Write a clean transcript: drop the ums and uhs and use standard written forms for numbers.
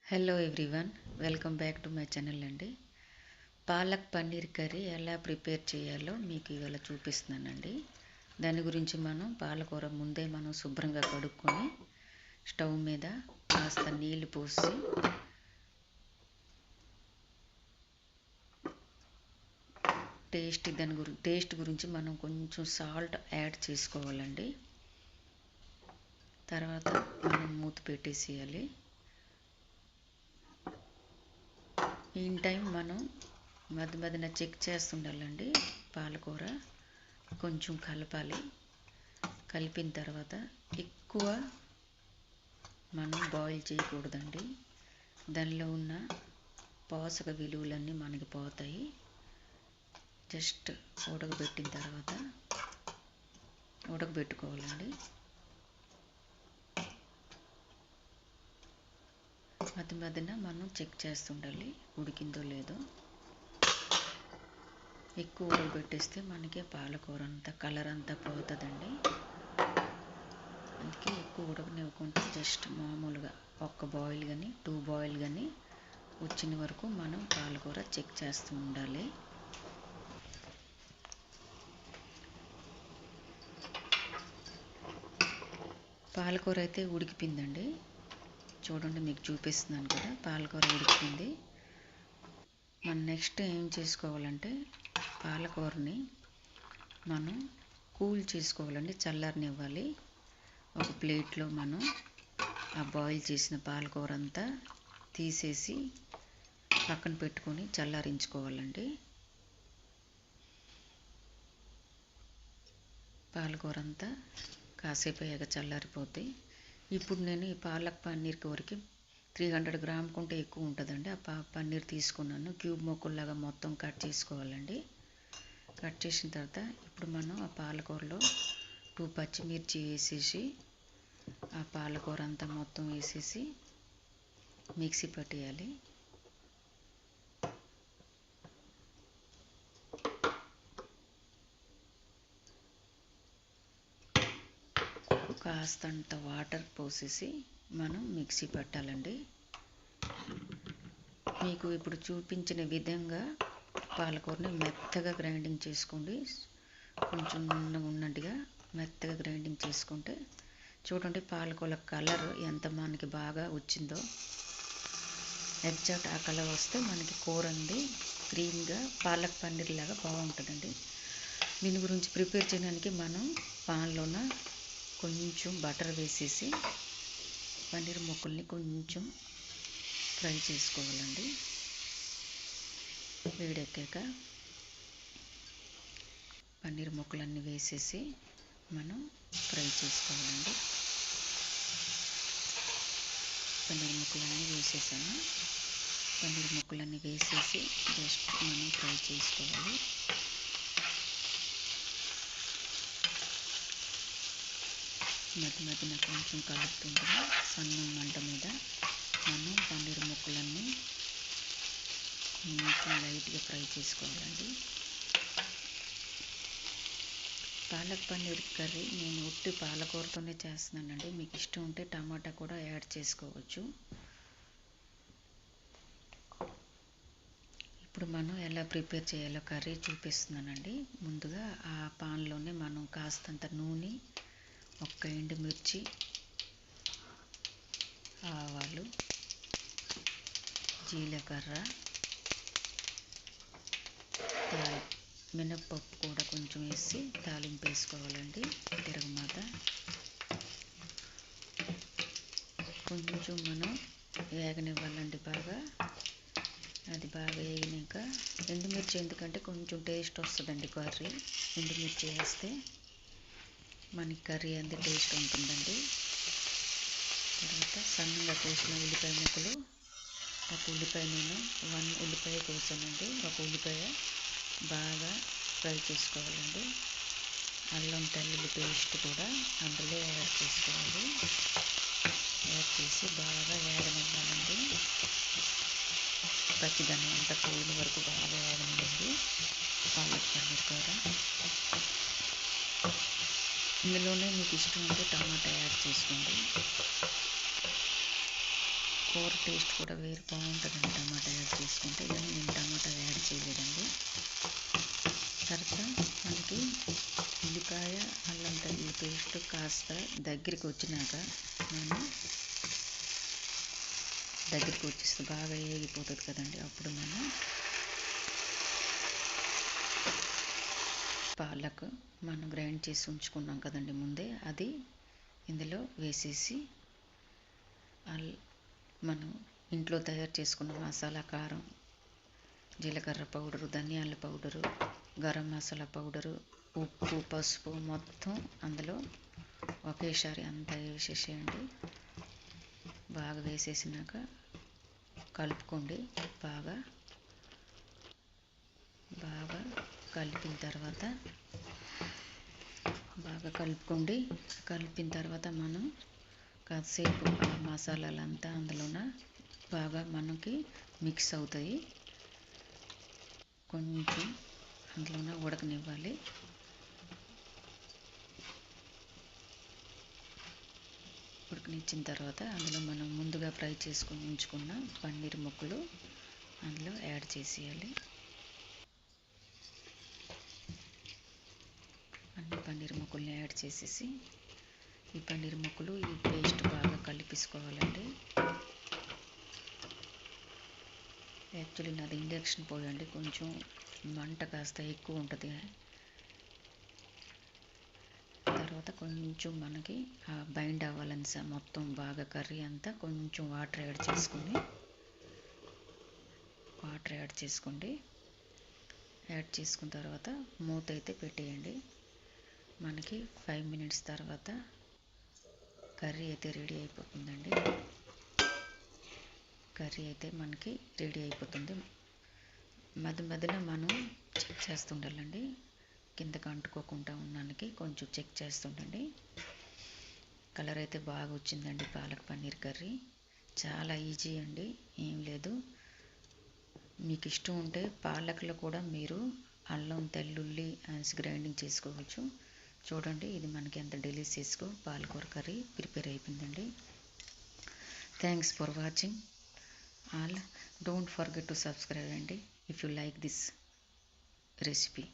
Hello everyone, welcome back to my channel అండి. Palak paneer curry ఎలా prepare చేయాలో మీకు ఇవాళ చూపిస్తున్నానండి. దాని గురించి పాలకూర ముందే శుభ్రంగా కడుక్కొని స్టవ్ మీద కాస్త నీళ్లు పోసి టేస్ట్ గురించి కొంచెం సాల్ట్ యాడ్ చేసుకోవాలండి. తర్వాత మూత పెట్టేసేయాలి. ఇన్ టైం మధ్య మధ్యన చెక్ చేస్తుండాలండి. పాలకూర కొంచెం కలపాలి. కలిపిన తర్వాత ఎక్కువ బాయిల్ చేయకూడదండి. దానిలో ఉన్న పోషక విలువలన్నీ మనకి పోతాయి. జస్ట్ ఉడకబెట్టుకోవాలండి. మధ్య మధ్యన చెక్ చేస్తుండాలి ఉడికిందో లేదో. ఎక్కువ ఉడకబెట్టేస్తే మనకి పాలకూర అంతా కలర్ అంతా పోతుందండి. అందుకే ఎక్కువ ఉడకనివ్వకుండా జస్ట్ మామూలుగా ఒక్క బాయిల్ కానీ 2 బాయిల్ కానీ వచ్చిన వరకు పాలకూర చెక్ చేస్తూ ఉండాలి. పాలకూర అయితే ఉడికిపోయిందండి. చూడండి, మీకు చూపిస్తున్నాను కదా, పాలకూర ఉడికింది. నెక్స్ట్ ఏం చేసుకోవాలంటే పాలకూరని కూల్ చేసుకోవాలండి, చల్లారనివ్వాలి. ఒక ప్లేట్లో ఆ బాయిల్ చేసిన పాలకూర అంతా తీసేసి పక్కన పెట్టుకొని చల్లారించుకోవాలండి. పాలకూర అంతా కాసేపు అయ్యాక చల్లారిపోతాయి. ఇప్పుడు నేను ఈ పాలక్ పన్నీర్ కూరకి 300 గ్రామ్ కంటే ఎక్కువ ఉంటుందండి. ఆ పన్నీర్ తీసుకున్నాను. క్యూబ్ ముక్కల్లాగా మొత్తం కట్ చేసుకోవాలండి. కట్ చేసిన తర్వాత ఇప్పుడు ఆ పాలకూరలో 2 పచ్చిమిర్చి వేసేసి ఆ పాలకూర అంతా మొత్తం వేసేసి మిక్సీ పట్టేయాలి. కాస్తంత వాటర్ పోసేసి మిక్సీ పట్టాలండి. మీకు ఇప్పుడు చూపించిన విధంగా పాలకూరని మెత్తగా గ్రైండింగ్ చేసుకోండి. కొంచెం ఉన్నట్టుగా మెత్తగా గ్రైండింగ్ చేసుకుంటే చూడండి పాలకూర కలర్ ఎంత మనకి బాగా వచ్చిందో. ఎగ్జాక్ట్ ఆ కలర్ వస్తే మనకి కూర అండి గ్రీన్గా పాలక్ పన్నీర్ లాగా బాగుంటుందండి. దీని గురించి ప్రిపేర్ చేయడానికి పాన్లోన కొంచెం బటర్ వేసేసి పన్నీర్ ముక్కల్ని కొంచెం ఫ్రై చేసుకోవాలండి. వేడెక్కాక పన్నీర్ ముక్కలన్నీ వేసేసి ఫ్రై చేసుకోవాలండి. పన్నీర్ ముక్కలన్నీ వేసేసాను. పన్నీర్ ముక్కలన్నీ వేసేసి జస్ట్ ఫ్రై చేసుకోవాలి. మధ్య మధ్యన కొంచెం కలుపుతుండగా సన్న మంట మీద పన్నీర్ ముక్కలన్నీ కొంచెం లైట్గా ఫ్రై చేసుకోవాలండి. పాలక్ పన్నీర్ కర్రీ నేను ఉట్టి పాలకూరతోనే చేస్తున్నానండి. మీకు ఇష్టం ఉంటే టమాటా కూడా యాడ్ చేసుకోవచ్చు. ఇప్పుడు ఎలా ప్రిపేర్ చేయాలో కర్రీ చూపిస్తున్నానండి. ముందుగా ఆ పాన్లోనే కాస్తంత నూనె, ఒక్క ఎండుమిర్చి, ఆవాలు, జీలకర్ర, మినప్పప్పు కూడా కొంచెం వేసి తాలింపు వేసుకోవాలండి. తిరగమాత కొంచెం వేగనివ్వాలండి బాగా. అది బాగా వేగినాక ఎండుమిర్చి, ఎందుకంటే కొంచెం టేస్ట్ వస్తుందండి కర్రీ. ఎండుమిర్చి వేస్తే మనకి కర్రీ అంత టేస్ట్ ఉంటుందండి. తర్వాత సన్నగా కోసిన ఉల్లిపాయ ముక్కలు, ఒక ఉల్లిపాయ నేను 1 ఉల్లిపాయ కోసానండి. ఒక ఉల్లిపాయ బాగా ఫ్రై చేసుకోవాలండి. అల్లం తెల్లుల్లి పేస్ట్ కూడా అందులో యాడ్ చేసుకోవాలి. యాడ్ చేసి బాగా వేగనివ్వాలండి. పచ్చిదనం అంతా పోయిన వరకు బాగా వేగనివ్వండి పాలక్ పన్నీర్ కూర. ఇందులోనే మీకు ఇష్టం ఉంటే టమాటా యాడ్ చేసుకోండి. కూర టేస్ట్ కూడా వేరు బాగుంటుందండి టమాటా యాడ్ చేసుకుంటే, కానీ నేను టమాటా యాడ్ చేయలేదండి. తర్వాత మనకి ఉల్లిపాయ అల్లం వెల్లుల్లి పేస్ట్ కాస్త దగ్గరికి వచ్చినాక దగ్గరికి వచ్చేస్తే బాగా వేగిపోతుంది కదండి, అప్పుడు మనం పాలకు మనం గ్రైండ్ చేసి ఉంచుకున్నాం కదండి ముందే, అది ఇందులో వేసేసి మనం ఇంట్లో తయారు చేసుకున్న మసాలా, కారం, జీలకర్ర పౌడరు, ధనియాల పౌడరు, గరం మసాలా పౌడరు, ఉప్పు, పసుపు మొత్తం అందులో ఒకేసారి అంతా వేసేసేయండి. బాగా వేసేసినాక కలుపుకోండి. బాగా కలిపిన తర్వాత కలిపిన తర్వాత మనం కాసేపు ఆ మసాలాలంతా అందులోన బాగా మనకి మిక్స్ అవుతాయి. కొంచెం అందులోన ఉడకనివ్వాలి. ఉడకనిచ్చిన తర్వాత అందులో మనం ముందుగా ఫ్రై చేసుకొని ఉంచుకున్న పన్నీర్ ముక్కలు అందులో యాడ్ చేసేయాలి. అన్ని పన్నీర్ ముక్కల్ని యాడ్ చేసేసి ఈ పన్నీర్ ముక్కలు ఈ పేస్ట్ బాగా కలిపేసుకోవాలండి. యాక్చువల్లీ నాది ఇండక్షన్ పొయ్యి అండి, కొంచెం మంట కాస్త ఎక్కువ ఉంటుంది. తర్వాత కొంచెం మనకి బైండ్ అవ్వాలని మొత్తం బాగా కర్రీ అంతా కొంచెం వాటర్ యాడ్ చేసుకోండి. యాడ్ చేసుకున్న తర్వాత మూత అయితే పెట్టేయండి. మనకి 5 minutes తర్వాత కర్రీ అయితే రెడీ అయిపోతుందండి. కర్రీ అయితే మనకి రెడీ అయిపోతుంది. మధ్యలో మనం చెక్ చేస్తుండాలండి, కిందకి అంటుకోకుండా ఉండడానికి కొంచెం చెక్ చేస్తుండండి. కలర్ అయితే బాగా వచ్చిందండి. పాలక్ పన్నీర్ కర్రీ చాలా ఈజీ అండి, ఏం లేదు. మీకు ఇష్టం ఉంటే పాలకులో కూడా మీరు అల్లం తెల్లుల్లి గ్రైండింగ్ చేసుకోవచ్చు. చూడండి, ఇది మనకి ఎంత డెలిషియస్గా పాలకూర కర్రీ ప్రిపేర్ అయిపోయిందండి. Thanks for watching all. Don't forget to subscribe అండి if you like this recipe.